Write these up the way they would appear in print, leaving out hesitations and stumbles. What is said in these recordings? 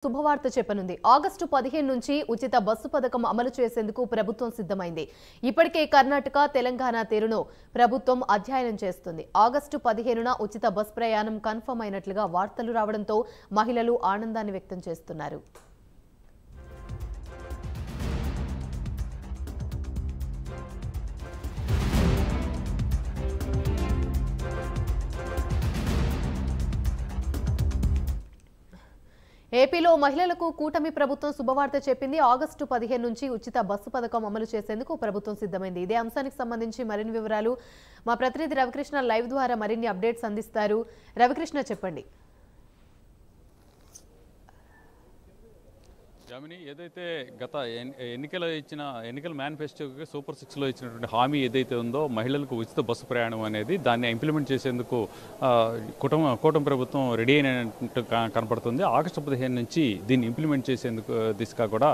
శుభవార్త చెప్పనుంది. ఆగస్టు 15 నుంచి ఉచిత బస్సు పథకం అమలు చేసేందుకు ప్రభుత్వం సిద్ధమైంది. ఇప్పటికే కర్ణాటక, తెలంగాణ తీరును ప్రభుత్వం అధ్యయనం చేస్తుంది. ఆగస్టు 15న ఉచిత బస్ ప్రయాణం కన్ఫర్మ్ అయినట్లుగా వార్తలు రావడంతో మహిళలు ఆనందాన్ని వ్యక్తం చేస్తున్నారు. ఏపీలో మహిళలకు కూటమి ప్రభుత్వం శుభవార్త చెప్పింది. ఆగస్టు 15 నుంచి ఉచిత బస్సు పథకం అమలు చేసేందుకు ప్రభుత్వం సిద్ధమైంది. ఇదే అంశానికి సంబంధించి మరిన్ని వివరాలు మా ప్రతినిధి రవికృష్ణ లైవ్ ద్వారా మరిన్ని అప్డేట్స్ అందిస్తారు. రవికృష్ణ, చెప్పండి. యామిని, ఏదైతే గత ఎన్నికల మేనిఫెస్టోకి సూపర్ 6లో ఇచ్చినటువంటి హామీ ఏదైతే ఉందో మహిళలకు ఉచిత బస్సు ప్రయాణం అనేది, దాన్ని ఇంప్లిమెంట్ చేసేందుకు కూటమి ప్రభుత్వం రెడీ అయినట్టు కనపడుతుంది. ఆగస్టు 15 నుంచి దీన్ని ఇంప్లిమెంట్ చేసేందుకు దిశగా కూడా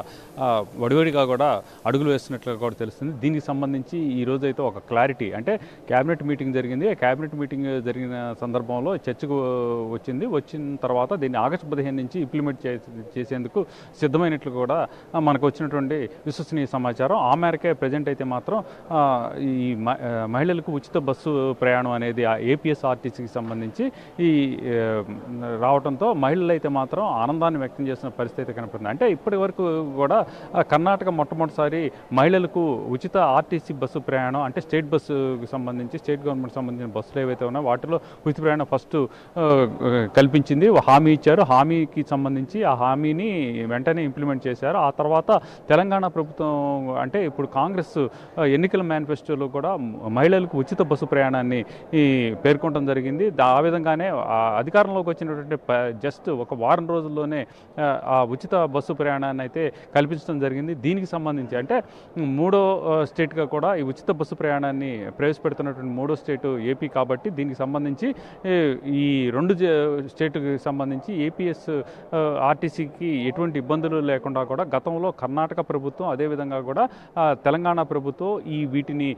వడివడిగా కూడా అడుగులు వేస్తున్నట్లుగా కూడా తెలుస్తుంది. దీనికి సంబంధించి ఈ రోజు అయితే ఒక క్లారిటీ, అంటే క్యాబినెట్ మీటింగ్ జరిగింది. క్యాబినెట్ మీటింగ్ జరిగిన సందర్భంలో చర్చకు వచ్చిన తర్వాత దీన్ని ఆగస్టు 15 నుంచి ఇంప్లిమెంట్ చేసేందుకు సిద్ధమైనట్లు కూడా మనకు వచ్చినటువంటి విశ్వసనీయ సమాచారం. ఆ మేరకే ప్రజెంట్ అయితే మాత్రం ఈ మహిళలకు ఉచిత బస్సు ప్రయాణం అనేది ఏపీఎస్ఆర్టీసీకి సంబంధించి ఈ రావడంతో మహిళలు అయితే మాత్రం ఆనందాన్ని వ్యక్తం చేస్తున్న పరిస్థితి కనపడుతుంది. అంటే ఇప్పటి వరకు కూడా కర్ణాటక మొట్టమొదటిసారి మహిళలకు ఉచిత ఆర్టీసీ బస్సు ప్రయాణం, అంటే స్టేట్ బస్సుకి సంబంధించి స్టేట్ గవర్నమెంట్ సంబంధించిన బస్సులు ఏవైతే ఉన్నాయో వాటిలో ఉచిత ప్రయాణం ఫస్ట్ కల్పించింది, హామీ ఇచ్చారు. హామీకి సంబంధించి ఆ హామీని వెంటనే ఇంప్లిమెంట్ చేశారు. ఆ తర్వాత తెలంగాణ ప్రభుత్వం, అంటే ఇప్పుడు కాంగ్రెస్ ఎన్నికల మేనిఫెస్టోలో కూడా మహిళలకు ఉచిత బస్సు ప్రయాణాన్ని పేర్కొనడం జరిగింది. ఆ విధంగానే అధికారంలోకి వచ్చినటువంటి జస్ట్ ఒక వారం రోజుల్లోనే ఆ ఉచిత బస్సు ప్రయాణాన్ని అయితే కల్పించడం జరిగింది. దీనికి సంబంధించి అంటే మూడో స్టేట్గా కూడా ఈ ఉచిత బస్సు ప్రయాణాన్ని ప్రవేశపెడుతున్నటువంటి మూడో స్టేటు ఏపీ కాబట్టి దీనికి సంబంధించి ఈ రెండు స్టేట్కి సంబంధించి ఏపీఎస్ ఆర్టీసీకి ఎటువంటి ఇబ్బందులు లేకుండా కూడా గతంలో కర్ణాటక ప్రభుత్వం, అదేవిధంగా కూడా తెలంగాణ ప్రభుత్వం వీటిని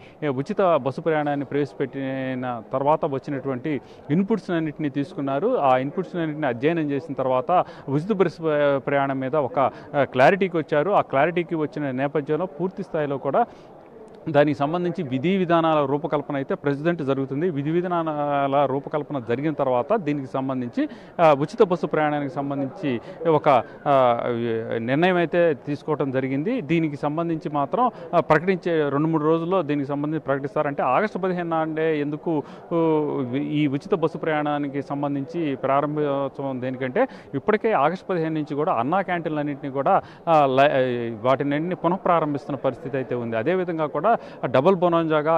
ఉచిత బస్సు ప్రయాణాన్ని ప్రవేశపెట్టిన తర్వాత వచ్చినటువంటి ఇన్పుట్స్ అన్నింటినీ తీసుకున్నారు. ఆ ఇన్పుట్స్ అన్నింటినీ అధ్యయనం చేసిన తర్వాత ఉచిత బస్సు ప్రయాణం మీద ఒక క్లారిటీకి వచ్చారు. ఆ క్లారిటీకి వచ్చిన నేపథ్యంలో పూర్తి స్థాయిలో కూడా దానికి సంబంధించి విధి విధానాల రూపకల్పన అయితే ప్రెసిడెంట్ జరుగుతుంది. విధి విధానాల రూపకల్పన జరిగిన తర్వాత దీనికి సంబంధించి ఉచిత బస్సు ప్రయాణానికి సంబంధించి ఒక నిర్ణయం అయితే తీసుకోవడం జరిగింది. దీనికి సంబంధించి మాత్రం ప్రకటించే 2-3 రోజుల్లో దీనికి సంబంధించి ప్రకటిస్తారంటే ఆగస్టు 15 నాడే ఎందుకు ఈ ఉచిత బస్సు ప్రయాణానికి సంబంధించి ప్రారంభోత్సవం దేనికంటే ఇప్పటికే ఆగస్టు 15 నుంచి కూడా అన్నా క్యాంటీన్లన్నింటినీ కూడా వాటిని పునఃప్రారంభిస్తున్న పరిస్థితి అయితే ఉంది. అదేవిధంగా కూడా డబుల్ బొనాంజాగా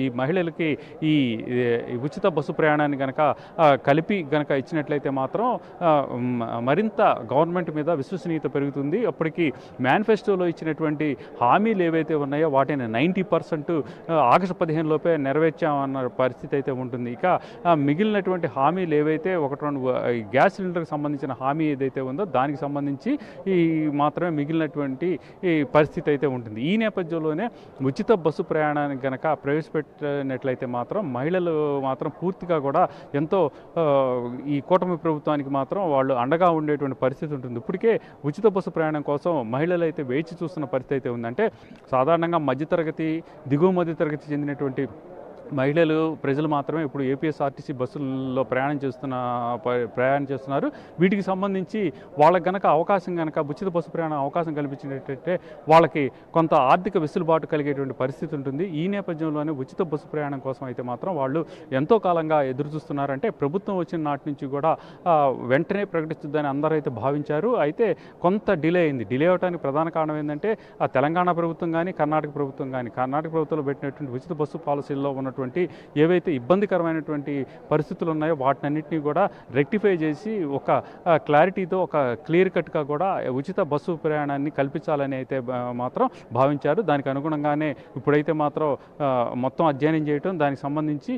ఈ మహిళలకి ఈ ఉచిత బస్సు ప్రయాణాన్ని కనుక కలిపి కనుక ఇచ్చినట్లయితే మాత్రం మరింత గవర్నమెంట్ మీద విశ్వసనీయత పెరుగుతుంది. అప్పటికి మేనిఫెస్టోలో ఇచ్చినటువంటి హామీలు ఏవైతే ఉన్నాయో వాటిని 90% ఆగస్టు 15 లోపే నెరవేర్చామన్న పరిస్థితి అయితే ఉంటుంది. ఇక మిగిలినటువంటి హామీలు ఏవైతే 1-2 గ్యాస్ సిలిండర్కి సంబంధించిన హామీ ఏదైతే ఉందో దానికి సంబంధించి మాత్రమే మిగిలినటువంటి పరిస్థితి అయితే ఉంటుంది. ఈ నేపథ్యంలోనే ఉచిత బస్సు ప్రయాణానికి కనుక ప్రవేశపెట్టినట్లయితే మాత్రం మహిళలు మాత్రం పూర్తిగా కూడా ఎంతో ఈ కూటమి ప్రభుత్వానికి మాత్రం వాళ్ళు అండగా ఉండేటువంటి పరిస్థితి ఉంటుంది. ఇప్పటికే ఉచిత బస్సు ప్రయాణం కోసం మహిళలు అయితే వేచి చూస్తున్న పరిస్థితి అయితే ఉంది. అంటే సాధారణంగా మధ్యతరగతి, దిగువ మధ్యతరగతి చెందినటువంటి మహిళలు, ప్రజలు మాత్రమే ఇప్పుడు ఏపీఎస్ఆర్టీసీ బస్సుల్లో ప్రయాణం చేస్తున్నారు. వీటికి సంబంధించి వాళ్ళకి గనక అవకాశం కనుక ఉచిత బస్సు ప్రయాణం అవకాశం కల్పించినట్లయితే వాళ్ళకి కొంత ఆర్థిక వెసులుబాటు కలిగేటువంటి పరిస్థితి ఉంటుంది. ఈ నేపథ్యంలోనే ఉచిత బస్సు ప్రయాణం కోసం అయితే మాత్రం వాళ్ళు ఎంతో కాలంగా ఎదురు చూస్తున్నారు. అంటే ప్రభుత్వం వచ్చిన నాటి నుంచి కూడా వెంటనే ప్రకటిస్తుందని అందరూ అయితే భావించారు. అయితే కొంత డిలే అయింది. డిలే అవడానికి ప్రధాన కారణం ఏంటంటే ఆ తెలంగాణ ప్రభుత్వం కానీ కర్ణాటక ప్రభుత్వంలో పెట్టినటువంటి ఉచిత బస్సు పాలసీల్లో ఉన్నటువంటి ఏవైతే ఇబ్బందికరమైనటువంటి పరిస్థితులు ఉన్నాయో వాటినన్నింటినీ కూడా రెక్టిఫై చేసి ఒక క్లారిటీతో ఒక క్లియర్ కట్గా కూడా ఉచిత బస్సు ప్రయాణాన్ని కల్పించాలని అయితే మాత్రం భావించారు. దానికి అనుగుణంగానే ఇప్పుడైతే మాత్రం మొత్తం అధ్యయనం చేయటం, దానికి సంబంధించి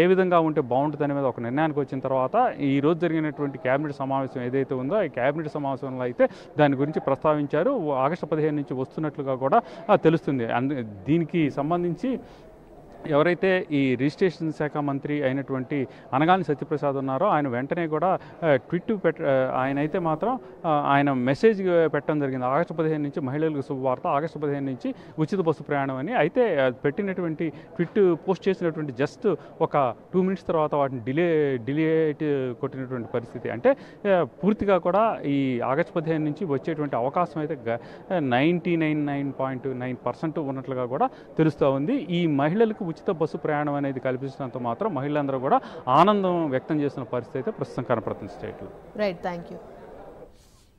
ఏ విధంగా ఉంటే బాగుంటుంది అనే మీద ఒక నిర్ణయానికి వచ్చిన తర్వాత ఈ రోజు జరిగినటువంటి క్యాబినెట్ సమావేశం ఏదైతే ఉందో ఈ క్యాబినెట్ సమావేశంలో అయితే దాని గురించి ప్రస్తావించారు. ఆగస్టు 15 నుంచి వస్తున్నట్లుగా కూడా తెలుస్తుంది. దీనికి సంబంధించి ఎవరైతే ఈ రిజిస్ట్రేషన్ శాఖ మంత్రి అయినటువంటి అనగాని సత్యప్రసాద్ ఉన్నారో ఆయన వెంటనే కూడా ఆయన అయితే మాత్రం ఆయన మెసేజ్ పెట్టడం జరిగింది. ఆగస్టు 15 నుంచి మహిళలకు శుభవార్త, ఆగస్టు 15 నుంచి ఉచిత బస్సు ప్రయాణం అని. అయితే పెట్టినటువంటి ట్విట్ పోస్ట్ చేసినటువంటి జస్ట్ ఒక 2 మినిట్స్ తర్వాత వాటిని డిలేట్ కొట్టినటువంటి పరిస్థితి. అంటే పూర్తిగా కూడా ఈ ఆగస్టు 15 నుంచి వచ్చేటువంటి అవకాశం అయితే 99.9% ఉన్నట్లుగా కూడా తెలుస్తూ ఉంది. ఈ మహిళలకు ఉచిత బస్సు ప్రయాణం అనేది కల్పించినంత మాత్రం మహిళలందరూ కూడా ఆనందం వ్యక్తం చేసిన పరిస్థితి అయితే ప్రస్తుతం కనపడుతుంది స్టేట్లో. Right, thank you.